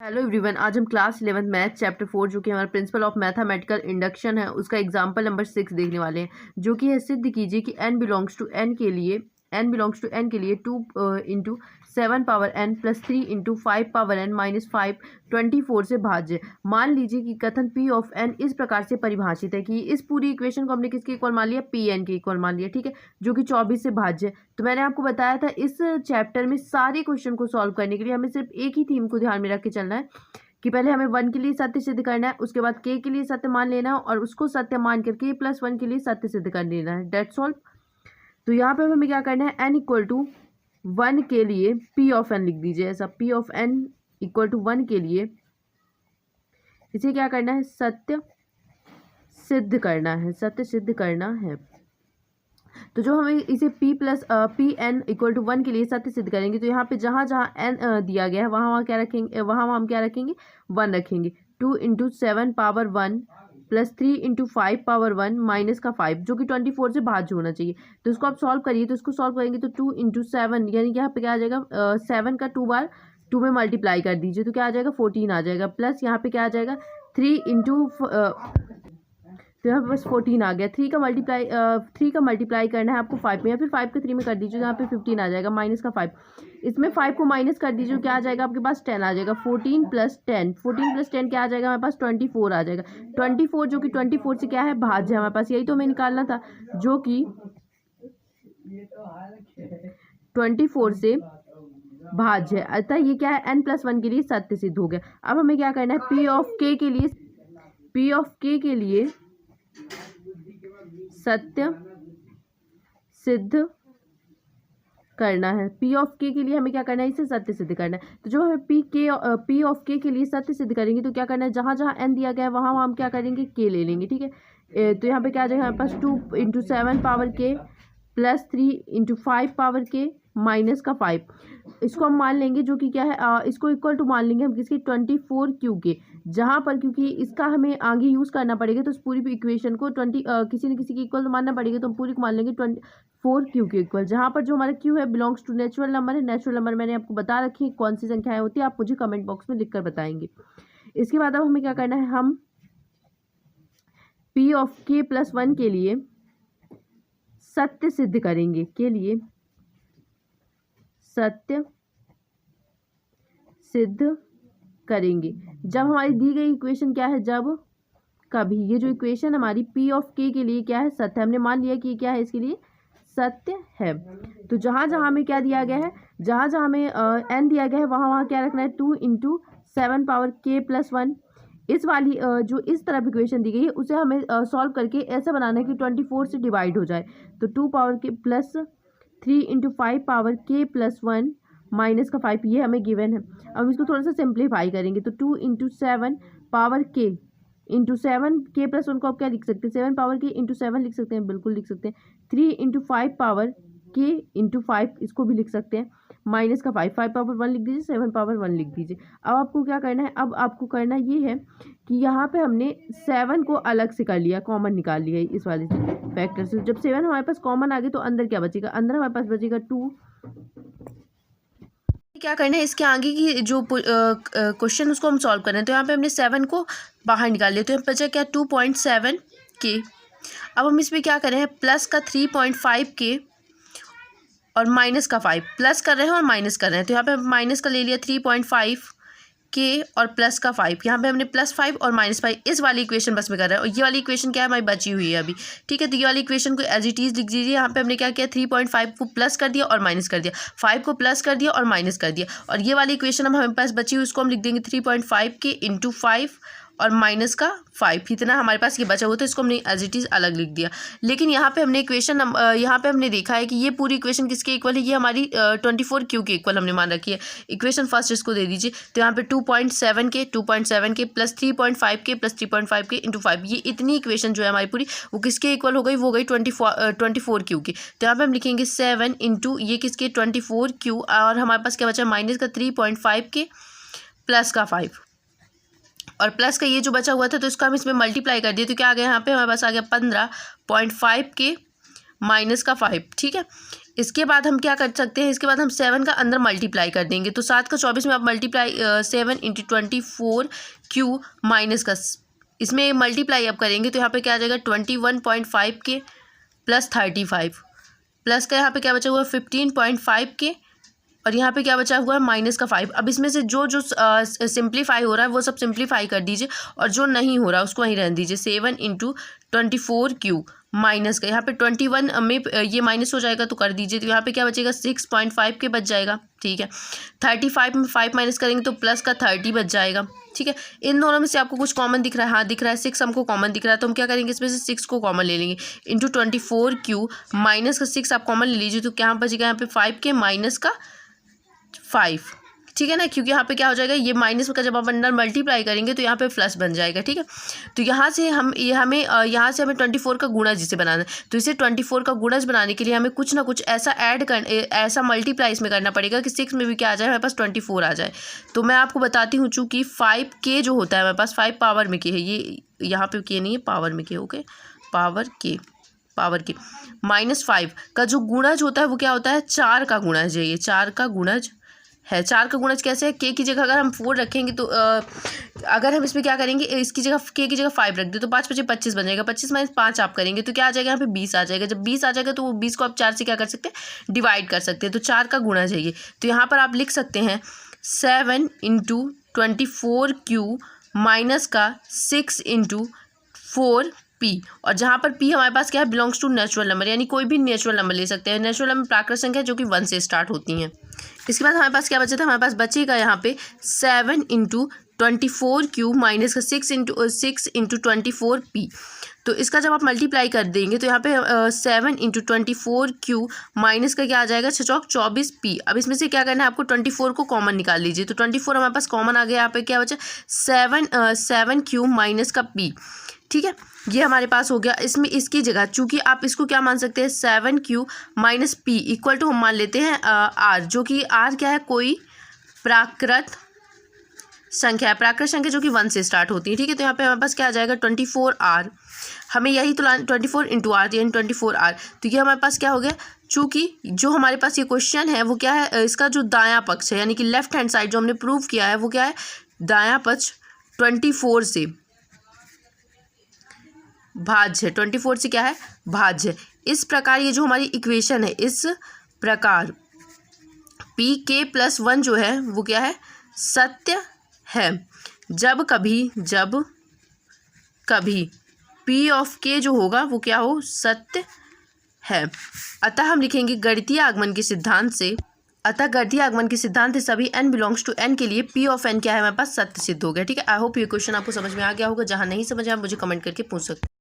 Hello everyone, आज हम class 11 math chapter 4 जो कि हमारा प्रिंसिपल ऑफ मैथमेटिकल इंडक्शन है उसका एग्जांपल नंबर 6 देखने वाले हैं, जो कि है सिद्ध कीजिए कि n बिलोंग्स टू n के लिए 2 into 7 power n plus 3 into 5 power n minus 5 24 से भाज्य। मान लीजिए कि कथन p ऑफ n इस प्रकार से परिभाषित है कि इस पूरी इक्वेशन को हमने किसके इक्वल मान लिया, pn के इक्वल मान लिया, ठीक है, जो कि 24 से भाज्य है। तो मैंने आपको बताया था इस चैप्टर में सारे क्वेश्चन को सॉल्व करने के लिए हमें सिर्फ एक ही थीम को ध्यान में रख के चलना है कि पहले हमें 1 के लिए सत्य सिद्ध करना है, उसके बाद k के लिए सत्य मान लेना है और उसको सत्य मान करके प्लस 1 के लिए सत्य सिद्ध कर लेना है। That's all. तो यहाँ पे हमें क्या करना है, n इक्वल टू 1 के लिए p ऑफ n लिख दीजिए। ऐसा p of n equal to 1 के लिए इसे क्या करना है, सत्य सिद्ध करना है, सत्य सिद्ध करना है। तो जो हमें इसे पी एन इक्वल टू 1 के लिए सत्य सिद्ध करेंगे, तो यहाँ पे जहाँ जहाँ n दिया गया है वहाँ क्या रखेंगे, वहाँ हम क्या रखेंगे, 1 रखेंगे। 2 into 7 power 1 plus 3 into 5 power 1 minus का 5, जो कि 24 से भाज्य होना चाहिए। तो इसको आप सॉल्व करिए, तो इसको सॉल्व करेंगे तो 2 इंटू 7 यानी कि यहाँ पे क्या आ जाएगा, 7 का 2 बार 2 में मल्टीप्लाई कर दीजिए तो क्या आ जाएगा, 14 आ जाएगा। प्लस यहाँ पे क्या आ जाएगा, 3 इंटू तो यहाँ पे बस 14 आ गया। 3 का मल्टीप्लाई करना है आपको 5 में, या फिर 5 का 3 में कर दीजिए, यहाँ पे 15 आ जाएगा माइनस का 5। इसमें 5 को माइनस कर दीजिए, क्या आ जाएगा आपके पास, 10 आ जाएगा। 14 प्लस 10 क्या आ जाएगा हमारे पास, 24 आ जाएगा। 24 जो कि 24 से क्या है, भाज्य है हमारे पास, यही तो हमें निकालना था, जो कि 24 से भाज्य है। अतः ये क्या है, n+1 के लिए सत्य सिद्ध हो गया। अब हमें क्या करना है, p ऑफ k के लिए सत्य सिद्ध करना है। p ऑफ k के लिए हमें क्या करना है, इसे सत्य सिद्ध करना है। तो जो हमें p ऑफ k के लिए सत्य सिद्ध करेंगे तो क्या करना है, जहाँ जहाँ n दिया गया है वहाँ हम क्या करेंगे, k ले लेंगे, ठीक है। तो यहाँ पे क्या आ जाएगा हमारे पास, 2 into 7 power k plus 3 into 5 power k minus का 5। इसको हम मान लेंगे, जो कि क्या है, इसको इक्वल टू मान लेंगे हम किसके, 24q के। जहाँ पर क्योंकि इसका हमें आगे यूज़ करना पड़ेगा तो इस पूरी इक्वेशन को किसी न किसी की इक्वल तो मानना पड़ेगा, तो हम पूरी को मान लेंगे 24q के इक्वल। जहाँ पर जो हमारा q है बिलोंग्स टू नेचुरल नंबर है। नेचुरल नंबर मैंने आपको बता रखी है कौन सी संख्याएं होती है, आप मुझे कमेंट बॉक्स में लिख कर बताएंगे। इसके बाद अब हमें क्या करना है, हम p ऑफ k प्लस 1 के लिए सत्य सिद्ध करेंगे, के लिए सत्य सिद्ध करेंगे। जब हमारी दी गई इक्वेशन क्या है, जब कभी ये जो इक्वेशन हमारी p ऑफ k के लिए क्या है, सत्य, हमने मान लिया कि क्या है, इसके लिए सत्य है। तो जहाँ जहाँ हमें क्या दिया गया है, जहाँ जहाँ हमें n दिया गया है वहाँ क्या रखना है, 2 इंटू 7 पावर k प्लस 1। इस वाली जो इस तरफ इक्वेशन दी गई है उसे हमें सॉल्व करके ऐसा बनाना है कि 24 से डिवाइड हो जाए। तो 2 power k plus 3 into 5 power k plus 1 minus का 5, ये हमें गिवन है। अब इसको थोड़ा सा सिंप्लीफाई करेंगे तो 2 into 7 power k into 7 k plus 1 को आप क्या लिख सकते हैं, 7 पावर k इंटू 7 लिख सकते हैं, बिल्कुल लिख सकते हैं। 3 इंटू 5 पावर k इंटू 5, इसको भी लिख सकते हैं, माइनस का 5 पावर 1 लिख दीजिए, 7 पावर 1 लिख दीजिए। अब आपको क्या करना है, अब आपको करना ये है कि यहाँ पे हमने 7 को अलग से कर लिया, कॉमन निकाल लिया इस वाले से फैक्टर से। जब 7 हमारे पास कॉमन आ गए तो अंदर क्या बचेगा, अंदर हमारे पास बचेगा 2। क्या करना है, इसके आगे की जो क्वेश्चन उसको हम सॉल्व करना है। तो यहाँ पे हमने 7 को बाहर निकाल लिया, तो यहाँ बचा क्या, 2.7 के। अब हम इसमें क्या कर रहे हैं, प्लस का 3.5 के और माइनस का 5, प्लस कर रहे हैं और माइनस कर रहे हैं। तो यहाँ पे माइनस का ले लिया 3.5 के और प्लस का 5, यहाँ पे हमने प्लस 5 और माइनस 5 इस वाली इक्वेशन बस में कर रहे हैं। और ये वाली इक्वेशन क्या है, हमारी बची हुई है अभी, ठीक है। तो ये वाली इक्वेशन को एज इट इज़ लिख दीजिए। यहाँ पे हमने क्या किया, 3.5 को प्लस कर दिया और माइनस कर दिया, 5 को प्लस कर दिया और माइनस कर दिया। और ये वाली इक्वेशन हम हमारे पास बची हुई उसको हम लिख देंगे 3.5 के इंटू 5 और माइनस का 5, इतना हमारे पास ये बचा हुआ, तो इसको हमने एज इट इज़ अलग लिख दिया। लेकिन यहाँ पे हमने इक्वेशन यहाँ पे हमने देखा है कि ये पूरी इक्वेशन किसके इक्वल है, ये हमारी 24q के इक्वल हमने मान रखी है। इक्वेशन फर्स्ट इसको दे दीजिए। तो यहाँ पे 2.7 के प्लस 3.5 के प्लस 3.5 के इंटू 5, ये इतनी इक्वेशन जो है हमारी पूरी वो किसके इक्वल हो गई, वो गई 24q की। तो यहाँ पर हम लिखेंगे 7 इंटू ये किसके, 24q, और हमारे पास क्या बचा, माइनस का 3.5 के प्लस का 5 और प्लस का ये जो बचा हुआ था, तो इसको हम इसमें मल्टीप्लाई कर दिए। तो क्या आ गया, यहाँ पे हमारे पास आ गया 15.5 के माइनस का 5, ठीक है। इसके बाद हम क्या कर सकते हैं, इसके बाद हम 7 का अंदर मल्टीप्लाई कर देंगे। तो 7 का 24 में आप मल्टीप्लाई 7 इंटू 24 क्यू माइनस का इसमें मल्टीप्लाई आप करेंगे तो यहाँ पे क्या आ जाएगा 21.5 के प्लस 35 प्लस का यहाँ पे क्या बचा हुआ है 15.5 के और यहाँ पे क्या बचा हुआ है माइनस का 5। अब इसमें से जो जो सिंप्लीफाई हो रहा है वो सब सिंप्लीफाई कर दीजिए और जो नहीं हो रहा उसको वहीं रहने दीजिए। 7 इंटू 24 क्यू माइनस का यहाँ पे 21 में ये माइनस हो जाएगा तो कर दीजिए। तो यहाँ पे क्या बचेगा 6.5 के बच जाएगा। ठीक है, 35 में 5 माइनस करेंगे तो प्लस का 30 बच जाएगा। ठीक है, इन दोनों में से आपको कुछ कॉमन दिख रहा है? हाँ दिख रहा है, 6 हमको कॉमन दिख रहा है। तो हम क्या करेंगे, इसमें से 6 को कॉमन ले लेंगे इंटू 24 क्यू माइनस का 6 आप कॉमन ले लीजिए। तो क्या बचेगा यहाँ पे 5 के माइनस का 5। ठीक है ना, क्योंकि यहाँ पे क्या हो जाएगा ये माइनस का जब आप अंदर मल्टीप्लाई करेंगे तो यहाँ पे प्लस बन जाएगा। ठीक है, तो यहाँ से हमें 24 का गुणज जिसे बनाना है। तो इसे 24 का गुणज बनाने के लिए हमें कुछ ना कुछ ऐसा ऐसा मल्टीप्लाई इसमें करना पड़ेगा कि 6 में भी क्या आ जाए, हमारे पास 24 आ जाए। तो मैं आपको बताती हूँ, चूँकि 5k जो होता है हमारे पास 5 पावर में के है, ये यहाँ पे के नहीं है, पावर में के। ओके, पावर के -5 का जो गुणज होता है वो क्या होता है 4 का गुणज है। ये 4 का गुणज है। 4 का गुणज कैसे है, के की जगह अगर हम 4 रखेंगे तो अगर हम इसमें क्या करेंगे, इसकी जगह के की जगह 5 रख दे तो 5 × 5 = 25 बन जाएगा। 25 - 5 आप करेंगे तो क्या आ जाएगा, यहाँ पे 20 आ जाएगा। जब 20 आ जाएगा तो वो 20 को आप 4 से क्या कर सकते हैं, डिवाइड कर सकते हैं। तो 4 का गुणज है ये। तो यहाँ पर आप लिख सकते हैं 7 इंटू 24 क्यू माइनस का 6 इंटू 4 पी। और जहाँ पर पी हमारे पास क्या है, बिलोंग्स टू नेचुरल नंबर, यानी कोई भी नेचुरल नंबर ले सकते हैं। नेचुरल नंबर प्राकृत संख्या जो कि 1 से स्टार्ट होती हैं। इसके बाद हमारे पास क्या बचा था, हमारे पास बचेगा यहाँ पे 7 इंटू 24 क्यू माइनस का 6 इंटू 24 पी। तो इसका जब आप मल्टीप्लाई कर देंगे तो यहाँ पे 7 इंटू 24 क्यू माइनस का क्या आ जाएगा 6 × 24 पी। अब इसमें से क्या करना है आपको, 24 को कॉमन निकाल लीजिए। तो 24 हमारे पास कॉमन आ गया। यहाँ पे क्या बचा 7 क्यू माइनस का पी। ठीक है, ये हमारे पास हो गया। इसमें इसकी जगह चूंकि आप इसको क्या मान सकते हैं 7q minus P equal to हम मान लेते हैं r, जो कि r क्या है, कोई प्राकृत संख्या है। प्राकृत संख्या जो कि 1 से स्टार्ट होती है। ठीक है, तो यहाँ पे हमारे पास क्या आ जाएगा 24r। हमें यही तो 24 इंटू आर यानी 24r। तो ये हमारे पास क्या हो गया, चूँकि जो हमारे पास ये क्वेश्चन है वो क्या है, इसका जो दायां पक्ष है यानी कि लेफ्ट हैंड साइड जो हमने प्रूव किया है वो क्या है, दायां पक्ष 24 से भाज्य है। 24 से क्या है, भाज्य। इस प्रकार ये जो हमारी इक्वेशन है, इस प्रकार pk+1 जो है वो क्या है, सत्य है। जब कभी p ऑफ k जो होगा वो क्या हो, सत्य है। अतः हम लिखेंगे गणितीय आगमन के सिद्धांत से सभी n बिलोंग्स टू n के लिए p ऑफ n क्या है हमारे पास, सत्य सिद्ध हो गया। ठीक है, आई होप ये क्वेश्चन आपको समझ में आ गया होगा। जहाँ नहीं समझ आया मुझे कमेंट करके पूछ सकते हैं।